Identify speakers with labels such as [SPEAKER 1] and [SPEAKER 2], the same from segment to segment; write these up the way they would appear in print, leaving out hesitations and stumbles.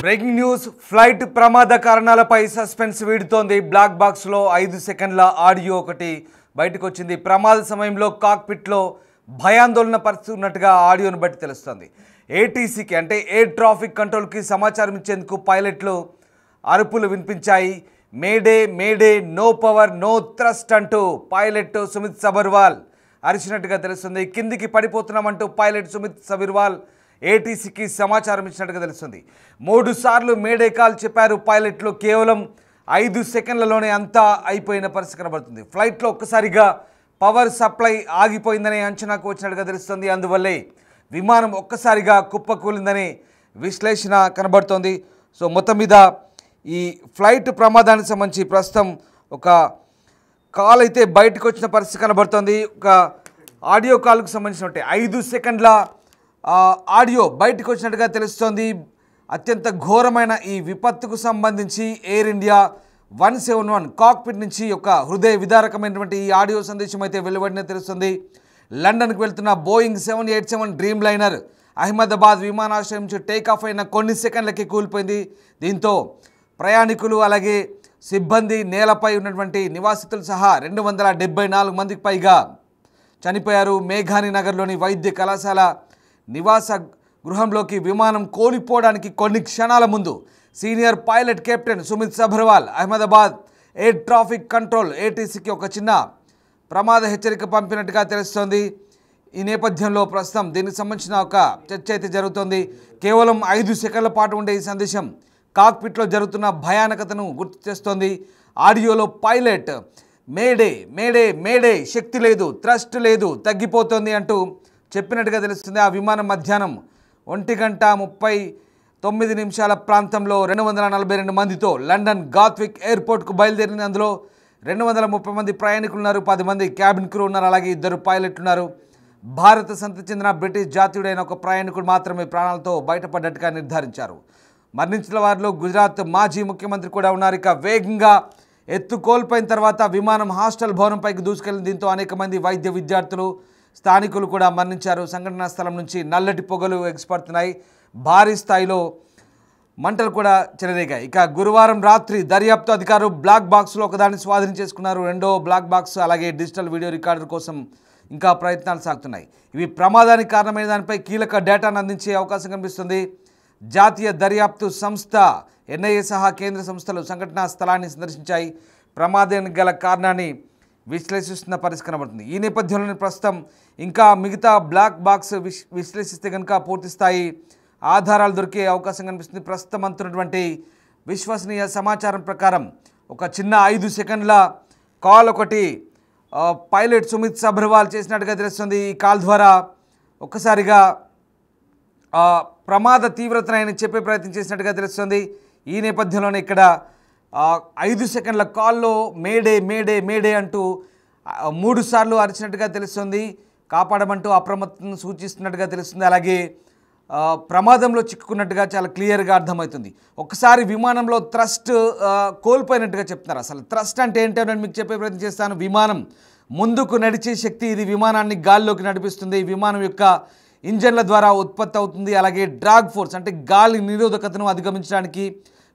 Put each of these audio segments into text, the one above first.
[SPEAKER 1] Breaking news flight ప్రమాద కారణాలపై suspense వీడుతోంది. Black box లో 5 సెకండ్ల ఆడియో ఒకటి బయటకు వచ్చింది. ప్రమాద సమయంలో కాక్పిట్ లో భయాందోళన పరిస్తున్నట్టుగా ఆడియోను బట్టి తెలుస్తోంది. ఏటీసీకి అంటే ఎయిర్ ట్రాఫిక్ కంట్రోల్ కి సమాచారం ఇచ్చేందుకు పైలట్లు అరుపులు వినిపించాయి. Mayday mayday, no power no thrust అంటూ పైలట్ సుమిత్ సబర్వాల్ అరిచినట్టుగా తెలుస్తుంది. కిందికి పడిపోతున్నామంటూ పైలట్ సుమిత్ సబర్వాల్ ఏటీసీకి సమాచారం ఇచ్చినట్టుగా తెలుస్తుంది. 3 సార్లు మేడే కాల్ చెప్పారు పైలట్లు. కేవలం 5 సెకండ్లలోనే అంతా అయిపోయిన పరిస్థితి కనబడుతుంది. ఫ్లైట్లో ఒక్కసారిగా పవర్ సప్లై ఆగిపోయిందనే అంచనాకు వచ్చినట్టుగా తెలుస్తుంది. అందువల్లే విమానం ఒక్కసారిగా కుప్పకూలిందనే విశ్లేషణ కనబడుతోంది. సో మొత్తం మీద ఈ ఫ్లైట్ ప్రమాదానికి సంబంధించి ప్రస్తుతం ఒక కాల్ అయితే బయటకు వచ్చిన పరిస్థితి కనబడుతోంది. ఒక ఆడియో కాల్కు సంబంధించినట్టే 5 సెకండ్ల ఆడియో బయటకు వచ్చినట్టుగా తెలుస్తోంది. అత్యంత ఘోరమైన ఈ విపత్తుకు సంబంధించి ఎయిర్ ఇండియా 171 కాక్పిట్ నుంచి ఒక హృదయ విదారకమైనటువంటి ఈ ఆడియో సందేశం అయితే వెలువడిన తెలుస్తుంది. లండన్కు వెళ్తున్న బోయింగ్ 787 డ్రీమ్ లైనర్ అహ్మదాబాద్ విమానాశ్రయం నుంచి టేకాఫ్ అయిన కొన్ని సెకండ్లకి కూలిపోయింది. దీంతో ప్రయాణికులు అలాగే సిబ్బంది, నేలపై ఉన్నటువంటి నివాసితులు సహా 274 మందికి పైగా చనిపోయారు. మేఘాని నగర్లోని వైద్య కళాశాల నివాస గృహంలోకి విమానం కోల్పోవడానికి కొన్ని క్షణాల ముందు senior pilot captain Sumit Sabharwal Ahmedabad air traffic control ఏటీసీకి ఒక చిన్న ప్రమాద హెచ్చరిక పంపినట్టుగా తెలుస్తోంది. ఈ నేపథ్యంలో ప్రస్తుతం దీనికి సంబంధించిన ఒక చర్చ అయితే జరుగుతోంది. కేవలం 5 సెకండ్ల పాటు ఉండే ఈ సందేశం కాక్పిట్లో జరుగుతున్న భయానకతను గుర్తు చేస్తోంది. ఆడియోలో పైలట్ మేడే మేడే మేడే, శక్తి లేదు, థ్రస్ట్ లేదు, తగ్గిపోతుంది అంటూ చెప్పినట్టుగా తెలుస్తుంది. ఆ విమానం మధ్యాహ్నం 1:39 ప్రాంతంలో 242 మందితో లండన్ గాత్విక్ ఎయిర్పోర్ట్కు బయలుదేరింది. అందులో 230 మంది ప్రయాణికులు ఉన్నారు, 10 మంది క్యాబిన్ క్రూ ఉన్నారు, అలాగే 2 పైలట్లు ఉన్నారు. భారత సంతతి చెందిన బ్రిటిష్ జాతీయుడైన ఒక ప్రయాణికుడు మాత్రమే ప్రాణాలతో బయటపడ్డట్టుగా నిర్ధారించారు. మరణించిన వారిలో గుజరాత్ మాజీ ముఖ్యమంత్రి కూడా ఉన్నారు. ఇక వేగంగా ఎత్తు కోల్పోయిన తర్వాత విమానం హాస్టల్ భవనంపైకి దూసుకెళ్లింది. దీంతో అనేక మంది వైద్య విద్యార్థులు, స్థానికులు కూడా మరణించారు. సంఘటనా స్థలం నుంచి నల్లటి పొగలు ఎగిసిపడుతున్నాయి. భారీ స్థాయిలో మంటలు కూడా చెలరేగాయి. ఇక గురువారం రాత్రి దర్యాప్తు అధికారులు బ్లాక్ బాక్స్లో ఒకదాన్ని స్వాధీనం చేసుకున్నారు. రెండో బ్లాక్ బాక్స్ అలాగే డిజిటల్ వీడియో రికార్డర్ కోసం ఇంకా ప్రయత్నాలు సాగుతున్నాయి. ఇవి ప్రమాదానికి కారణమైన దానిపై కీలక డేటాను అందించే అవకాశం కనిపిస్తుంది. జాతీయ దర్యాప్తు సంస్థ ఎన్ఐఏ సహా కేంద్ర సంస్థలు సంఘటనా స్థలాన్ని సందర్శించాయి. ప్రమాదానికి గల కారణాన్ని విశ్లేషిస్తున్న పరిస్థితి కనబడుతుంది. ఈ నేపథ్యంలోనే ప్రస్తుతం ఇంకా మిగతా బ్లాక్ బాక్స్ విశ్లేషిస్తే కనుక పూర్తి స్థాయి ఆధారాలు దొరికే అవకాశం కనిపిస్తుంది. ప్రస్తుతం అందుతున్నటువంటి విశ్వసనీయ సమాచారం ప్రకారం ఒక చిన్న 5 సెకండ్ల కాల్ ఒకటి పైలట్ సుమిత్ సబర్వాల్ చేసినట్టుగా తెలుస్తుంది. ఈ కాల్ ద్వారా ఒక్కసారిగా ప్రమాద తీవ్రతను ఆయన చెప్పే ప్రయత్నం చేసినట్టుగా తెలుస్తుంది. ఈ నేపథ్యంలోనే ఇక్కడ 5 సెకండ్ల కాల్లో మేడే మేడే మేడే అంటూ 3 సార్లు అరిచినట్టుగా తెలుస్తుంది. కాపాడమంటూ అప్రమత్తతను సూచిస్తున్నట్టుగా తెలుస్తుంది. అలాగే ప్రమాదంలో చిక్కుకున్నట్టుగా చాలా క్లియర్గా అర్థమవుతుంది. ఒకసారి విమానంలో థ్రస్ట్ కోల్పోయినట్టుగా చెప్తున్నారు. అసలు థ్రస్ట్ అంటే ఏంటో నేను మీకు చెప్పే ప్రయత్నం చేస్తాను. విమానం ముందుకు నడిచే శక్తి, ఇది విమానాన్ని గాల్లోకి నడిపిస్తుంది. విమానం యొక్క ఇంజన్ల ద్వారా ఉత్పత్తి అవుతుంది. అలాగే డ్రాగ్ ఫోర్స్ అంటే గాలి నిరోధకతను అధిగమించడానికి,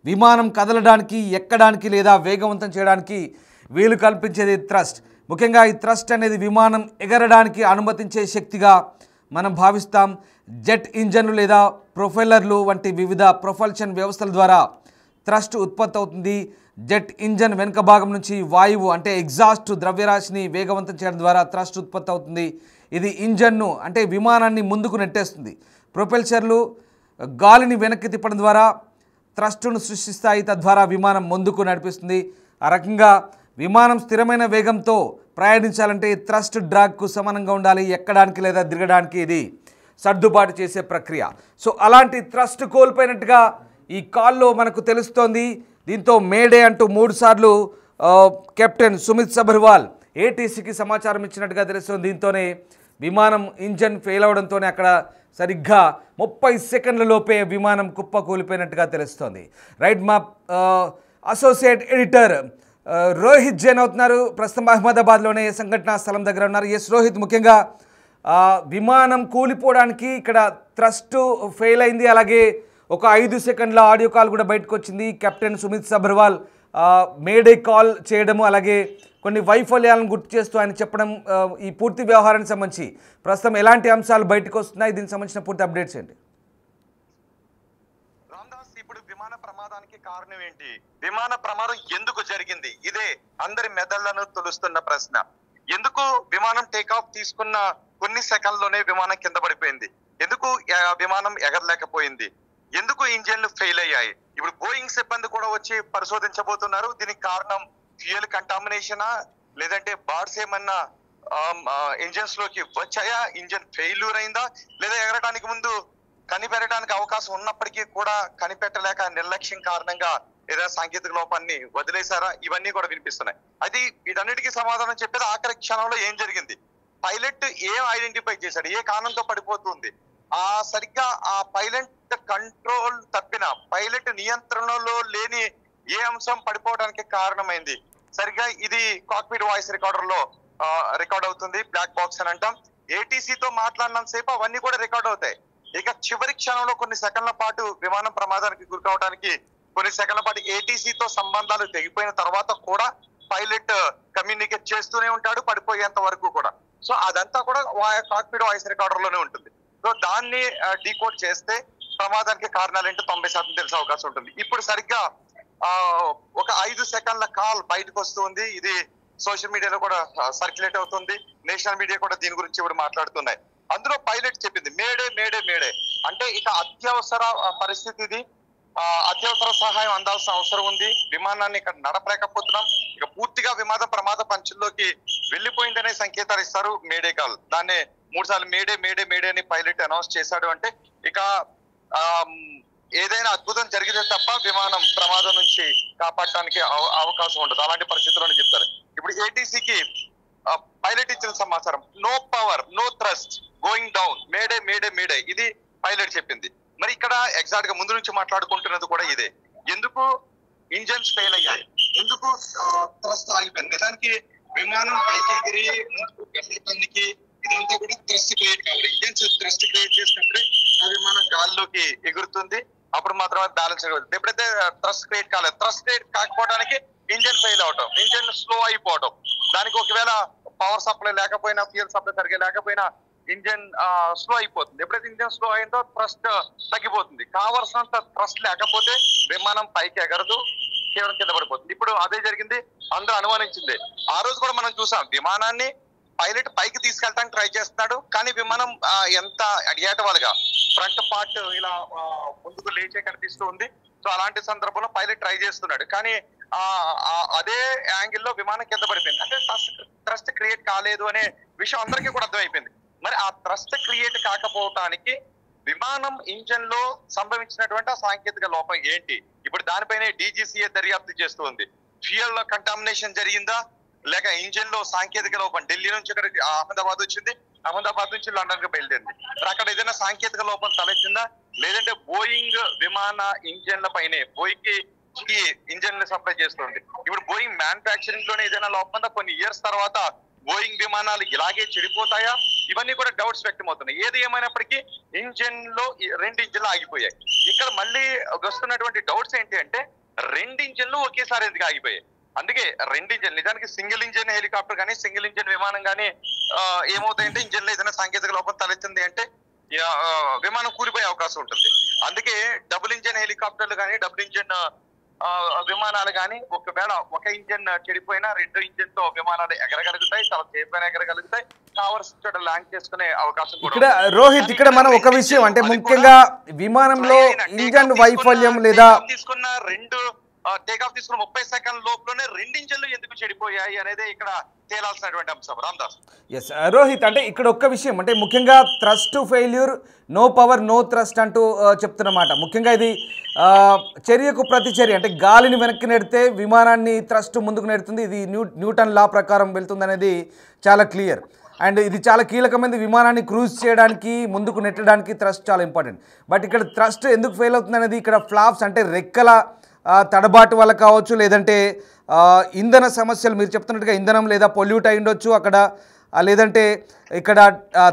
[SPEAKER 1] విమానం కదలడానికి, ఎక్కడానికి లేదా వేగవంతం చేయడానికి వీలు కల్పించేది థ్రస్ట్. ముఖ్యంగా ఈ థ్రస్ట్ అనేది విమానం ఎగరడానికి అనుమతించే శక్తిగా మనం భావిస్తాం. జెట్ ఇంజన్లు లేదా ప్రొఫెల్లర్లు వంటి వివిధ ప్రొపల్షన్ వ్యవస్థల ద్వారా థ్రస్ట్ ఉత్పత్తి అవుతుంది. జెట్ ఇంజన్ వెనుక భాగం నుంచి వాయువు అంటే ఎగ్జాస్ట్ ద్రవ్యరాశిని వేగవంతం చేయడం ద్వారా థ్రస్ట్ ఉత్పత్తి అవుతుంది. ఇది ఇంజన్ను అంటే విమానాన్ని ముందుకు నెట్టేస్తుంది. ప్రొపెల్షర్లు గాలిని వెనక్కి తిప్పడం ద్వారా థ్రస్ట్ను సృష్టిస్తాయి. తద్వారా విమానం ముందుకు నడిపిస్తుంది. ఆ రకంగా విమానం స్థిరమైన వేగంతో ప్రయాణించాలంటే థ్రస్ట్ డ్రాగ్కు సమానంగా ఉండాలి. ఎక్కడానికి లేదా దిగడానికి ఇది సర్దుబాటు చేసే ప్రక్రియ. సో అలాంటి థ్రస్ట్ కోల్పోయినట్టుగా ఈ కాల్లో మనకు తెలుస్తోంది. దీంతో మేడే అంటూ 3 సార్లు కెప్టెన్ సుమిత్ సబర్వాల్ ఏటీసీకి సమాచారం ఇచ్చినట్టుగా తెలుస్తుంది. దీంతోనే విమానం ఇంజన్ ఫెయిల్ అవడంతోనే అక్కడ సరిగ్గా 30 సెకండ్ల లోపే విమానం కుప్ప కూలిపోయినట్టుగా తెలుస్తోంది. రైట్, మా అసోసియేట్ ఎడిటర్ రోహిత్ జైన్ అవుతున్నారు. ప్రస్తుతం అహ్మదాబాద్లోనే సంఘటనా స్థలం దగ్గర ఉన్నారు. ఎస్ రోహిత్, ముఖ్యంగా విమానం కూలిపోవడానికి ఇక్కడ థ్రస్ట్ ఫెయిల్ అయింది, అలాగే ఒక 5 సెకండ్ల ఆడియో కాల్ కూడా బయటకు వచ్చింది. Captain Sumit Sabharwal May Day call చేయడము, అలాగే కొన్ని వైఫల్యాలను గుర్తు చేస్తూ ఆయన చెప్పడం, ఈ పూర్తి వ్యవహారానికి సంబంధించి ప్రస్తుతం ఎలాంటి అంశాలు బయటకు వస్తున్నాయి, దీనికి సంబంధించిన పూర్తి అప్డేట్స్ ఏంటి?
[SPEAKER 2] రామ్దాస్, ఇప్పుడు విమాన ప్రమాదానికి కారణం ఏంటి, విమాన ప్రమాదం ఎందుకు జరిగింది, ఇదే అందరి మెదళ్లను తొలుస్తున్న ప్రశ్న. ఎందుకు విమానం టేకాఫ్ తీసుకున్న కొన్ని సెకండ్లోనే విమానం కింద పడిపోయింది, ఎందుకు విమానం ఎగరలేకపోయింది, ఎందుకు ఇంజన్లు ఫెయిల్ అయ్యాయి? ఇప్పుడు బోయింగ్ సిబ్బంది కూడా వచ్చి పరిశోధించబోతున్నారు. దీనికి కారణం ఫ్యూయల్ కంటామినేషనా, లేదంటే బార్డ్స్ ఏమన్నా ఇంజన్స్ లోకి వచ్చాయా, ఇంజన్ ఫెయిల్యూర్ అయిందా, లేదా ఎగరడానికి ముందు కనిపెట్టడానికి అవకాశం ఉన్నప్పటికీ కూడా కనిపెట్టలేక నిర్లక్ష్యం కారణంగా ఏదైనా సాంకేతిక లోపాన్ని వదిలేశారా? ఇవన్నీ కూడా వినిపిస్తున్నాయి. అది వీటన్నిటికీ సమాధానం చెప్పేది ఆఖరి క్షణంలో ఏం జరిగింది, పైలట్ ఏం ఐడెంటిఫై చేశాడు, ఏ కారణంతో పడిపోతుంది, సరిగ్గా ఆ పైలట్ కంట్రోల్ తప్పిన, పైలట్ నియంత్రణలో లేని ఏ అంశం పడిపోవడానికి కారణమైంది. సరిగ్గా ఇది కాక్పిట్ వాయిస్ రికార్డర్ లో రికార్డ్ అవుతుంది, బ్లాక్ బాక్స్ అని అంటాం. ఏటీసీతో మాట్లాడినంత సేపు అవన్నీ కూడా రికార్డ్ అవుతాయి. ఇక చివరి క్షణంలో కొన్ని సెకండ్ల పాటు విమానం ప్రమాదానికి గురికావడానికి, కొన్ని సెకండ్ల పాటు ఏటీసీతో సంబంధాలు తెగిపోయిన తర్వాత కూడా పైలట్ కమ్యూనికేట్ చేస్తూనే ఉంటాడు పడిపోయేంత వరకు కూడా. సో అదంతా కూడా కాక్పిట్ వాయిస్ రికార్డర్ లోనే ఉంటుంది. సో దాన్ని డీకోడ్ చేస్తే ప్రమాదానికి కారణాలు ఏంటో 90% తెలిసే అవకాశం ఉంటుంది. ఇప్పుడు సరిగ్గా ఒక 5 సెకండ్ల కాల్ బయటకు వస్తుంది. ఇది సోషల్ మీడియాలో కూడా సర్క్యులేట్ అవుతుంది, నేషనల్ మీడియా కూడా దీని గురించి ఇప్పుడు మాట్లాడుతున్నాయి. అందులో పైలట్ చెప్పింది మేడే మేడే మేడే, అంటే ఇక అత్యవసర పరిస్థితి ఇది, అత్యవసర సహాయం అందాల్సిన అవసరం ఉంది, విమానాన్ని ఇక్కడ నడపలేకపోతున్నాం, ఇక పూర్తిగా విమాన ప్రమాద పంచుల్లోకి వెళ్లిపోయిందనే సంకేతాలు ఇస్తారు మేడే కాల్. దాన్ని 3 సార్లు మేడే మేడే మేడే అని పైలట్ అనౌన్స్ చేశాడు. అంటే ఇక ఏదైనా అద్భుతం జరిగితే తప్ప విమానం ప్రమాదం నుంచి కాపాడటానికి అవకాశం ఉండదు, అలాంటి పరిస్థితుల్లో చెప్తారు. ఇప్పుడు ఏటీసీకి పైలట్ ఇచ్చిన సమాచారం, no power no thrust going down, mayday mayday mayday, ఇది పైలట్ చెప్పింది. మరి ఇక్కడ ఎగ్జాక్ట్ గా ముందు నుంచి మాట్లాడుకుంటున్నది కూడా ఇదే. ఎందుకు ఇంజన్స్ ఫెయిల్ అయ్యాయి, ఎందుకు థ్రస్ట్ ఆగిపోయింది, నిజానికి విమానం పైకి ఎగిరి వెళ్ళడానికి ఇదంతా కూడా థ్రస్ట్ క్రియేట్ కావాలి. ఇంజన్స్ థ్రస్ట్ క్రియేట్ చేసినప్పుడే ఆ విమానం గాల్లోకి ఎగురుతుంది, అప్పుడు మాత్రమే బ్యాలెన్స్ అవుతుంది. ఎప్పుడైతే థ్రస్ట్ క్రియేట్ కాలేదు, థ్రస్ట్ క్రియేట్ కాకపోవడానికి ఇంజన్ ఫెయిల్ అవటం, ఇంజన్ స్లో అయిపోవడం, దానికి ఒకవేళ పవర్ సప్లై లేకపోయినా, ఫ్యూయల్ సప్లై సరిగ్గా లేకపోయినా ఇంజన్ స్లో అయిపోతుంది. ఎప్పుడైతే ఇంజన్ స్లో అయిందో థ్రస్ట్ తగ్గిపోతుంది, కావలసినంత థ్రస్ట్ లేకపోతే విమానం పైకి ఎగరదు, కేవలం కింద పడిపోతుంది. ఇప్పుడు అదే జరిగింది, అందరూ అనుమానించింది. ఆ రోజు కూడా మనం చూసాం, విమానాన్ని పైలట్ పైకి తీసుకెళ్ళడానికి ట్రై చేస్తున్నాడు, కానీ విమానం ఎంత ఏటవాలుగా ఫ్రంట్ పార్ట్ ఇలా ముందుకు లేచే కనిపిస్తూ ఉంది. సో అలాంటి సందర్భంలో పైలట్ ట్రై చేస్తున్నాడు, కానీ అదే యాంగిల్లో విమానం కింద పడిపోయింది. అంటే థ్రస్ట్ క్రియేట్ కాలేదు అనే విషయం అందరికీ కూడా అర్థమైపోయింది. మరి ఆ థ్రస్ట్ క్రియేట్ కాకపోవటానికి విమానం ఇంజన్ లో సంభవించినటువంటి ఆ సాంకేతిక లోపం ఏంటి? ఇప్పుడు దానిపైనే డీజీసీఏ దర్యాప్తు చేస్తూ ఉంది. ఫ్యూయల్ లో కంటామినేషన్ జరిగిందా, లేక ఇంజన్ లో సాంకేతిక లోపం, ఢిల్లీ నుంచి ఇక్కడ అహ్మదాబాద్ వచ్చింది, అహ్మదాబాద్ నుంచి లండన్ కి బయలుదేరింది, మరి అక్కడ ఏదైనా సాంకేతిక లోపం తలెత్తిందా, లేదంటే బోయింగ్ విమాన ఇంజన్ల పైనే, బోయింగ్ కి ఇంజన్ సప్లై చేస్తుంది. ఇప్పుడు బోయింగ్ మ్యానుఫ్యాక్చరింగ్ లోనే ఏదైనా లోపం ఉందా, కొన్ని ఇయర్స్ తర్వాత బోయింగ్ విమానాలు ఇలాగే చెడిపోతాయా, ఇవన్నీ కూడా డౌట్స్ వ్యక్తమవుతున్నాయి. ఏది ఏమైనప్పటికీ ఇంజన్ లో 2 ఇంజన్లు ఆగిపోయాయి. ఇక్కడ మళ్ళీ వస్తున్నటువంటి డౌట్స్ ఏంటి అంటే, 2 ఇంజన్లు ఒకేసారి ఎందుకు ఆగిపోయాయి? అందుకే 2 ఇంజన్, నిజానికి సింగిల్ ఇంజన్ హెలికాప్టర్ కానీ సింగిల్ ఇంజన్ విమానం కానీ ఏమవుతాయంటే, ఇంజన్ లో ఏదైనా సాంకేతిక లోపం తలెత్తింది అంటే విమానం కూలిపోయే అవకాశం ఉంటుంది. అందుకే డబుల్ ఇంజన్ హెలికాప్టర్లు కానీ డబుల్ ఇంజన్ విమానాలు కానీ ఒకవేళ ఒక ఇంజన్ చెడిపోయినా 2 ఇంజన్ తో విమానాలు ఎగరగలుగుతాయి, చాలా సేఫ్ గా ఎగరగలుగుతాయి, కావాల్సిన చోట ల్యాండ్ చేసుకునే అవకాశం కూడా.
[SPEAKER 1] ఇక్కడ రోహిత్, ఇక్కడ మనం ఒక విషయం అంటే ముఖ్యంగా విమానంలో ఇంజన్ వైఫల్యం లేదా
[SPEAKER 2] తీసుకున్న 2 టేకాఫ్ తీసుకున్న 30 సెకండ్ లోపలనే 2 ఇంజన్లు ఎందుకు చెడిపోయాయి అనేది ఇక్కడ తేలాల్సినటువంటి అంశం. రామ్దాస్,
[SPEAKER 1] ఎస్ రోహిత్, అంటే ఇక్కడ ఒక్క విషయం అంటే ముఖ్యంగా thrust failure, no power no thrust అంటూ చెప్తున్నమాట. ముఖ్యంగా ఇది చర్యకు ప్రతిచర్య, అంటే గాలిని వెనక్కి నెడితే విమానాన్ని థ్రస్ట్ ముందుకు నెడుతుంది, ఇది న్యూటన్ లా ప్రకారం వెళ్తుంది అనేది చాలా క్లియర్. అండ్ ఇది చాలా కీలకమైనది, విమానాన్ని క్రూజ్ చేయడానికి ముందుకు నెట్టడానికి థ్రస్ట్ చాలా ఇంపార్టెంట్. బట్ ఇక్కడ థ్రస్ట్ ఎందుకు ఫెయిల్ అవుతుంది అనేది, ఇక్కడ ఫ్లాప్స్ అంటే రెక్కల తడబాటు వల్ల కావచ్చు, లేదంటే ఇంధన సమస్యలు మీరు చెప్తున్నట్టుగా ఇంధనం లేదా పొల్యూట్ అయి ఉండొచ్చు అక్కడ, లేదంటే ఇక్కడ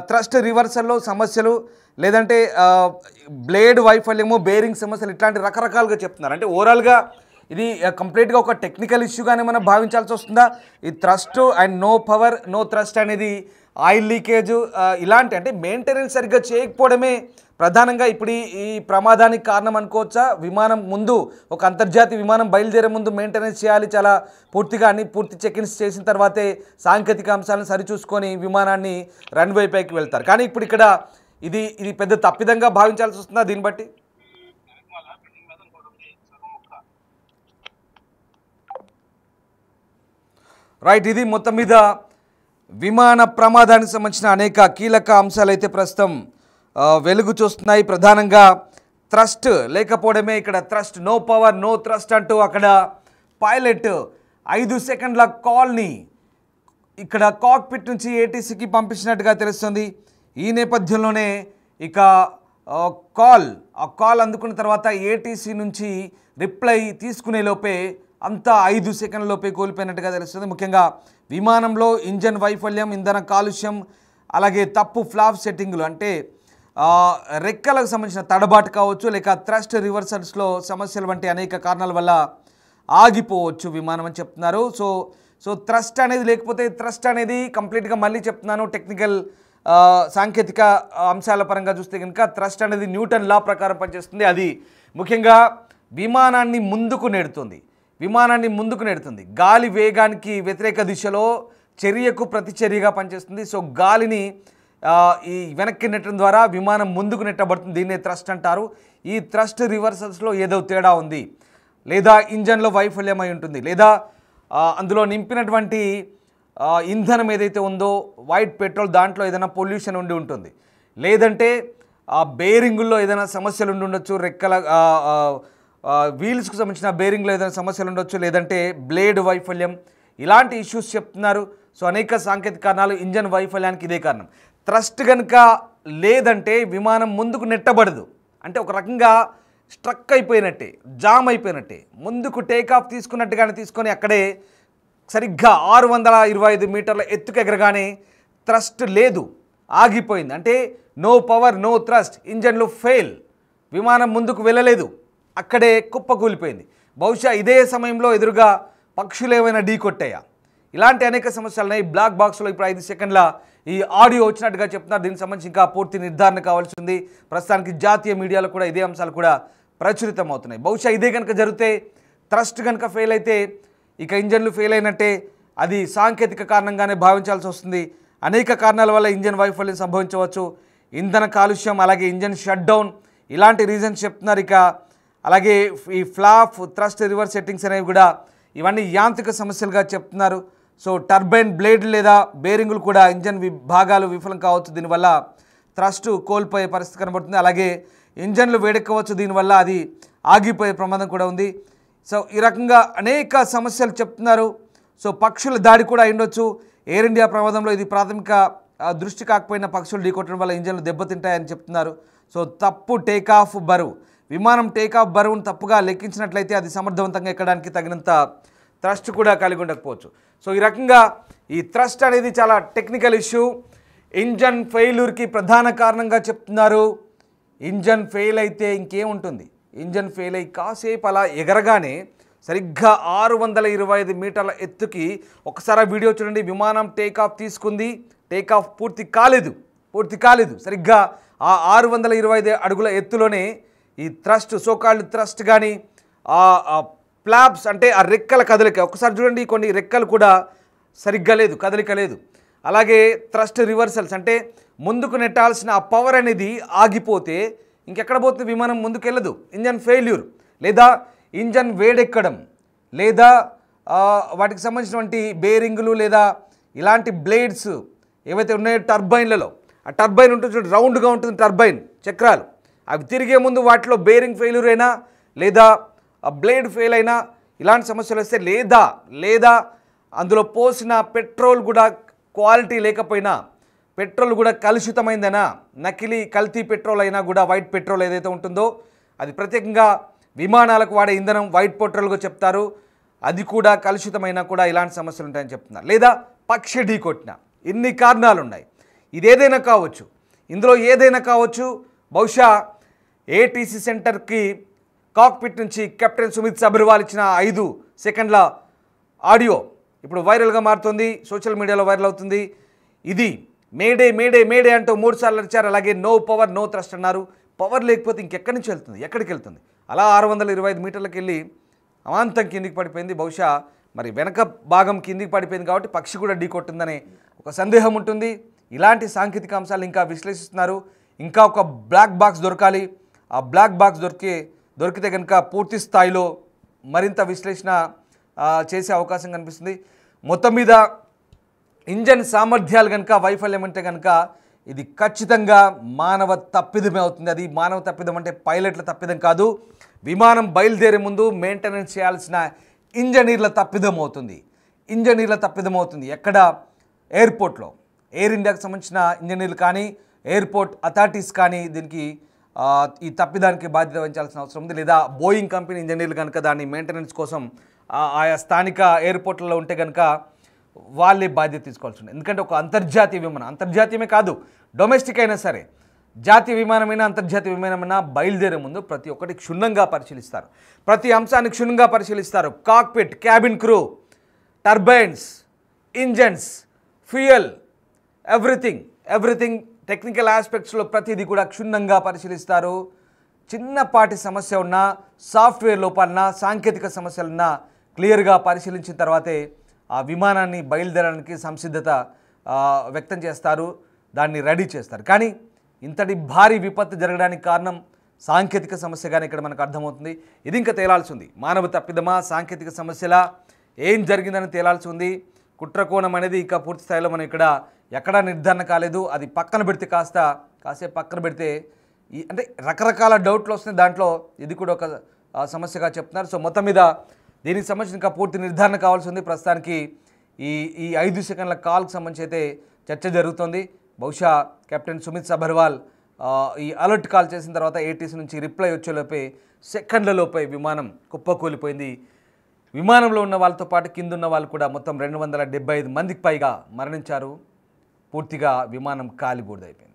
[SPEAKER 1] థ్రస్ట్ రివర్సల్లో సమస్యలు, లేదంటే బ్లేడ్ వైఫల్యము, బేరింగ్ సమస్యలు, ఇట్లాంటి రకరకాలుగా చెప్తున్నారు. అంటే ఓవరాల్గా ఇది కంప్లీట్గా ఒక టెక్నికల్ ఇష్యూగానే మనం భావించాల్సి వస్తుందా? ఈ thrust and no power no thrust అనేది ఆయిల్ లీకేజ్ ఇలాంటి అంటే మెయింటెనెన్స్ సరిగ్గా చేయకపోవడమే ప్రధానంగా ఇప్పుడు ఈ ప్రమాదానికి కారణం అనుకోవచ్చా? విమానం ముందు ఒక అంతర్జాతీయ విమానం బయలుదేరే ముందు మెయింటెనెన్స్ చేయాలి, చాలా పూర్తిగా అన్ని పూర్తి చెక్-ఇన్స్ చేసిన తర్వాతే సాంకేతిక అంశాలను సరిచూసుకొని విమానాన్ని రన్వే పైకి వెళ్తారు. కానీ ఇప్పుడు ఇక్కడ ఇది పెద్ద తప్పిదంగా భావించాల్సి వస్తుందా దీన్ని బట్టి? రైట్, ఇది మొత్తం మీద విమాన ప్రమాదానికి సంబంధించిన అనేక కీలక అంశాలు అయితే ప్రస్తుతం వెలుగు చూస్తున్నాయి. ప్రధానంగా థ్రస్ట్ లేకపోవడమే ఇక్కడ thrust, no power no thrust అంటూ అక్కడ పైలట్ 5 సెకండ్ల కాల్ని ఇక్కడ కాక్పిట్ నుంచి ఏటీసీకి పంపించినట్టుగా తెలుస్తుంది. ఈ నేపథ్యంలోనే ఇక కాల్ అందుకున్న తర్వాత ఏటీసీ నుంచి రిప్లై తీసుకునే లోపే అంతా 5 సెకండ్ల లోపే కోల్పోయినట్టుగా తెలుస్తుంది. ముఖ్యంగా విమానంలో ఇంజన్ వైఫల్యం, ఇంధన కాలుష్యం, అలాగే తప్పు ఫ్లాప్ సెట్టింగులు అంటే రెక్కలకు సంబంధించిన తడబాటు కావచ్చు, లేక థ్రస్ట్ రివర్సల్స్లో సమస్యలు వంటి అనేక కారణాల వల్ల ఆగిపోవచ్చు విమానం అని చెప్తున్నారు. సో థ్రస్ట్ అనేది లేకపోతే థ్రస్ట్ అనేది కంప్లీట్గా మళ్ళీ చెప్తున్నాను టెక్నికల్ సాంకేతిక అంశాల పరంగా చూస్తే కనుక థ్రస్ట్ అనేది న్యూటన్ లా ప్రకారం పనిచేస్తుంది. అది ముఖ్యంగా విమానాన్ని ముందుకు నెడుతుంది. గాలి వేగానికి వ్యతిరేక దిశలో చర్యకు ప్రతిచర్యగా పనిచేస్తుంది. సో గాలిని ఈ వెనక్కి నెట్టడం ద్వారా విమానం ముందుకు నెట్టబడుతుంది. దీన్నే థ్రస్ట్ అంటారు. ఈ థ్రస్ట్ రివర్సల్స్లో ఏదో తేడా ఉంది, లేదా ఇంజన్లో వైఫల్యం అయి ఉంటుంది, లేదా అందులో నింపినటువంటి ఇంధనం ఏదైతే ఉందో వైట్ పెట్రోల్, దాంట్లో ఏదైనా పొల్యూషన్ ఉండి ఉంటుంది, లేదంటే ఆ బేరింగుల్లో ఏదైనా సమస్యలు ఉండి ఉండొచ్చు, రెక్కల వీల్స్కు సంబంధించిన బేరింగ్లో ఏదైనా సమస్యలు ఉండొచ్చు, లేదంటే బ్లేడ్ వైఫల్యం, ఇలాంటి ఇష్యూస్ చెప్తున్నారు. సో అనేక సాంకేతిక కారణాలు, ఇంజన్ వైఫల్యానికి ఇదే కారణం. థ్రస్ట్ కనుక లేదంటే విమానం ముందుకు నెట్టబడదు, అంటే ఒక రకంగా స్ట్రక్ అయిపోయినట్టే, జామ్ అయిపోయినట్టే, ముందుకు టేకాఫ్ తీసుకున్నట్టుగానే తీసుకొని అక్కడే సరిగ్గా 625 మీటర్ల ఎత్తుకు ఎగరగానే థ్రస్ట్ లేదు, ఆగిపోయింది. అంటే నో పవర్ నో థ్రస్ట్, ఇంజన్లు ఫెయిల్, విమానం ముందుకు వెళ్ళలేదు, అక్కడే కుప్పకూలిపోయింది. బహుశా ఇదే సమయంలో ఎదురుగా పక్షులు ఏమైనా ఢీ కొట్టాయా, ఇలాంటి అనేక సమస్యలు ఉన్నాయి. బ్లాక్ బాక్స్లో ఇప్పుడు 5 సెకండ్ల ఈ ఆడియో వచ్చినట్టుగా చెప్తున్నారు. దీనికి సంబంధించి ఇంకా పూర్తి నిర్ధారణ కావాల్సి ఉంది. ప్రస్తుతానికి జాతీయ మీడియాలో కూడా ఇదే అంశాలు కూడా ప్రచురితం అవుతున్నాయి. బహుశా ఇదే కనుక జరిగితే, థ్రస్ట్ కనుక ఫెయిల్ అయితే ఇక ఇంజన్లు ఫెయిల్ అయినట్టే, అది సాంకేతిక కారణంగానే భావించాల్సి వస్తుంది. అనేక కారణాల వల్ల ఇంజన్ వైఫల్యం సంభవించవచ్చు, ఇంధన కాలుష్యం, అలాగే ఇంజన్ షట్ డౌన్, ఇలాంటి రీజన్స్ చెప్తున్నారు. ఇక అలాగే ఈ ఫ్లాప్, థ్రస్ట్ రివర్స్ సెట్టింగ్స్ అనేవి కూడా ఇవన్నీ యాంత్రిక సమస్యలుగా చెప్తున్నారు. సో టర్బైన్ బ్లేడ్ లేదా బేరింగులు కూడా ఇంజన్ భాగాలు విఫలం కావచ్చు, దీనివల్ల థ్రస్ట్ కోల్పోయే పరిస్థితి కనబడుతుంది. అలాగే ఇంజన్లు వేడెక్కవచ్చు, దీనివల్ల అది ఆగిపోయే ప్రమాదం కూడా ఉంది. సో ఈ రకంగా అనేక సమస్యలు చెప్తున్నారు. సో పక్షుల దాడి కూడా అయ్యుండొచ్చు. ఎయిర్ ఇండియా ప్రమాదంలో ఇది ప్రాథమిక దృష్టి కాకపోయినా పక్షులు ఢీకొట్టడం వల్ల ఇంజన్లు దెబ్బతింటాయని చెప్తున్నారు. సో తప్పు టేకాఫ్ బరువు, విమానం టేకాఫ్ బరువును తప్పుగా లెక్కించినట్లయితే అది సమర్థవంతంగా ఎక్కడానికి తగినంత థ్రస్ట్ కూడా కలిగి ఉండకపోవచ్చు. సో ఈ రకంగా ఈ థ్రస్ట్ అనేది చాలా టెక్నికల్ ఇష్యూ. ఇంజన్ ఫెయిల్యూర్కి ప్రధాన కారణంగా చెప్తున్నారు. ఇంజన్ ఫెయిల్ అయితే ఇంకేముంటుంది, ఇంజన్ ఫెయిల్ అయ్యి కాసేపు అలా ఎగరగానే సరిగ్గా 625 మీటర్ల ఎత్తుకి ఒకసారి వీడియో చూడండి. విమానం టేకాఫ్ తీసుకుంది, టేకాఫ్ పూర్తి కాలేదు. సరిగ్గా ఆ 625 అడుగుల ఎత్తులోనే ఈ థ్రస్ట్, సోకాల్డ్ థ్రస్ట్ కానీ ఫ్లాప్స్ అంటే ఆ రెక్కల కదలిక ఒకసారి చూడండి, కొన్ని రెక్కలు కూడా సరిగ్గా లేదు, కదలిక లేదు. అలాగే థ్రస్ట్ రివర్సల్స్ అంటే ముందుకు నెట్టాల్సిన ఆ పవర్ అనేది ఆగిపోతే ఇంకెక్కడ పోతుంది, విమానం ముందుకెళ్ళదు. ఇంజన్ ఫెయిల్యూర్, లేదా ఇంజన్ వేడెక్కడం, లేదా వాటికి సంబంధించినటువంటి బేరింగులు లేదా ఇలాంటి బ్లేడ్స్ ఏవైతే ఉన్నాయో టర్బైన్లలో, ఆ టర్బైన్ ఉంటుంది చూడండి, రౌండ్గా ఉంటుంది టర్బైన్ చక్రాలు, అవి తిరిగే ముందు వాటిలో బేరింగ్ ఫెయిల్యూర్ అయినా లేదా బ్లేడ్ ఫెయిల్ అయినా ఇలాంటి సమస్యలు వస్తే, లేదా అందులో పోసిన పెట్రోల్ కూడా క్వాలిటీ లేకపోయినా, పెట్రోల్ కూడా కలుషితమైందైనా, నకిలీ కల్తీ పెట్రోల్ అయినా కూడా, వైట్ పెట్రోల్ ఏదైతే ఉంటుందో అది ప్రత్యేకంగా విమానాలకు వాడే ఇంధనం వైట్ పెట్రోల్గా చెప్తారు, అది కూడా కలుషితమైనా కూడా ఇలాంటి సమస్యలు ఉంటాయని చెప్తున్నారు. లేదా పక్షి ఢీ కొట్టిన, ఇన్ని కారణాలు ఉన్నాయి. ఇదేదైనా కావచ్చు. ఇందులో ఏదైనా కావచ్చు. బహుశా ఏటీసీ సెంటర్కి కాక్పిట్ నుంచి కెప్టెన్ సుమిత్ సబర్వాల్ ఇచ్చిన 5 సెకండ్ల ఆడియో ఇప్పుడు వైరల్గా మారుతుంది, సోషల్ మీడియాలో వైరల్ అవుతుంది. ఇది మేడే మేడే మేడే అంటూ 3 సార్లు అరిచారు. అలాగే నో పవర్ నో థ్రస్ట్ అన్నారు. పవర్ లేకపోతే ఇంకెక్కడి నుంచి వెళ్తుంది, ఎక్కడికి వెళ్తుంది? అలా 625 మీటర్లకు వెళ్ళి అమాంతం కిందికి పడిపోయింది. బహుశా మరి వెనక భాగం కిందికి పడిపోయింది కాబట్టి పక్షి కూడా ఢీ కొట్టిందనే ఒక సందేహం ఉంటుంది. ఇలాంటి సాంకేతిక అంశాలు ఇంకా విశ్లేషిస్తున్నారు. ఇంకా ఒక బ్లాక్ బాక్స్ దొరకాలి. ఆ బ్లాక్ బాక్స్ దొరికితే కనుక పూర్తి స్థాయిలో మరింత విశ్లేషణ చేసే అవకాశం కనిపిస్తుంది. మొత్తం మీద ఇంజన్ సామర్థ్యాలు కనుక వైఫల్యం అంటే కనుక ఇది ఖచ్చితంగా మానవ తప్పిదమే అవుతుంది. అది మానవ తప్పిదం అంటే పైలట్ల తప్పిదం కాదు. విమానం బయలుదేరే ముందు మెయింటెనెన్స్ చేయాల్సిన ఇంజనీర్ల తప్పిదం అవుతుంది. ఎక్కడ? ఎయిర్పోర్ట్లో. ఎయిర్ ఇండియాకి సంబంధించిన ఇంజనీర్లు కానీ ఎయిర్పోర్ట్ అథారిటీస్ కానీ దీనికి ఈ తప్పిదానికి బాధ్యత వహించాల్సిన అవసరం ఉంది. లేదా బోయింగ్ కంపెనీ ఇంజనీర్లు కనుక దాన్ని మెయింటెనెన్స్ కోసం ఆయా స్థానిక ఎయిర్పోర్ట్లలో ఉంటే కనుక వాళ్ళే బాధ్యత తీసుకోవాల్సి ఉంటుంది. ఎందుకంటే ఒక అంతర్జాతీయ విమానం, అంతర్జాతీయమే కాదు డొమెస్టిక్ అయినా సరే, జాతీయ విమానమైనా అంతర్జాతీయ విమానమైనా బయలుదేరే ముందు ప్రతి ఒక్కటి క్షుణ్ణంగా పరిశీలిస్తారు. ప్రతి అంశాన్ని క్షుణ్ణంగా పరిశీలిస్తారు. Cockpit, cabin crew, turbines, engines, fuel, everything technical ఆస్పెక్ట్స్లో ప్రతిదీ కూడా క్షుణ్ణంగా పరిశీలిస్తారు. చిన్నపాటి సమస్య ఉన్నా, సాఫ్ట్వేర్ లోపాలన్నా, సాంకేతిక సమస్యలున్నా క్లియర్గా పరిశీలించిన తర్వాతే ఆ విమానాన్ని బయలుదేరడానికి సంసిద్ధత వ్యక్తం చేస్తారు, దాన్ని రెడీ చేస్తారు. కానీ ఇంతటి భారీ విపత్తు జరగడానికి కారణం సాంకేతిక సమస్యగానే ఇక్కడ మనకు అర్థమవుతుంది. ఇది ఇంకా తేలాల్సి ఉంది. మానవ తప్పిదమా, సాంకేతిక సమస్యలా, ఏం జరిగిందని తేలాల్సి ఉంది. కుట్రకోణం అనేది ఇక పూర్తి స్థాయిలో మనం ఇక్కడ ఎక్కడా నిర్ధారణ కాలేదు. అది పక్కన పెడితే కాసేపు పక్కన పెడితే అంటే రకరకాల డౌట్లు వస్తున్నాయి. దాంట్లో ఇది కూడా ఒక సమస్యగా చెప్తున్నారు. సో మొత్తం మీద దీనికి సంబంధించిన ఇంకా పూర్తి నిర్ధారణ కావాల్సి ఉంది. ప్రస్తుతానికి ఈ 5 సెకండ్ల కాల్కి సంబంధించి అయితే చర్చ జరుగుతుంది. బహుశా కెప్టెన్ సుమిత్ సబర్వాల్ ఈ అలర్ట్ కాల్ చేసిన తర్వాత ఏటీసీ నుంచి రిప్లై వచ్చేలోపే సెకండ్లలోపే విమానం కుప్పకూలిపోయింది. విమానంలో ఉన్న వాళ్ళతో పాటు కింద ఉన్న వాళ్ళు కూడా మొత్తం 275 మందికి పైగా మరణించారు. పూర్తిగా విమానం కాలిబూడిదైపోయింది.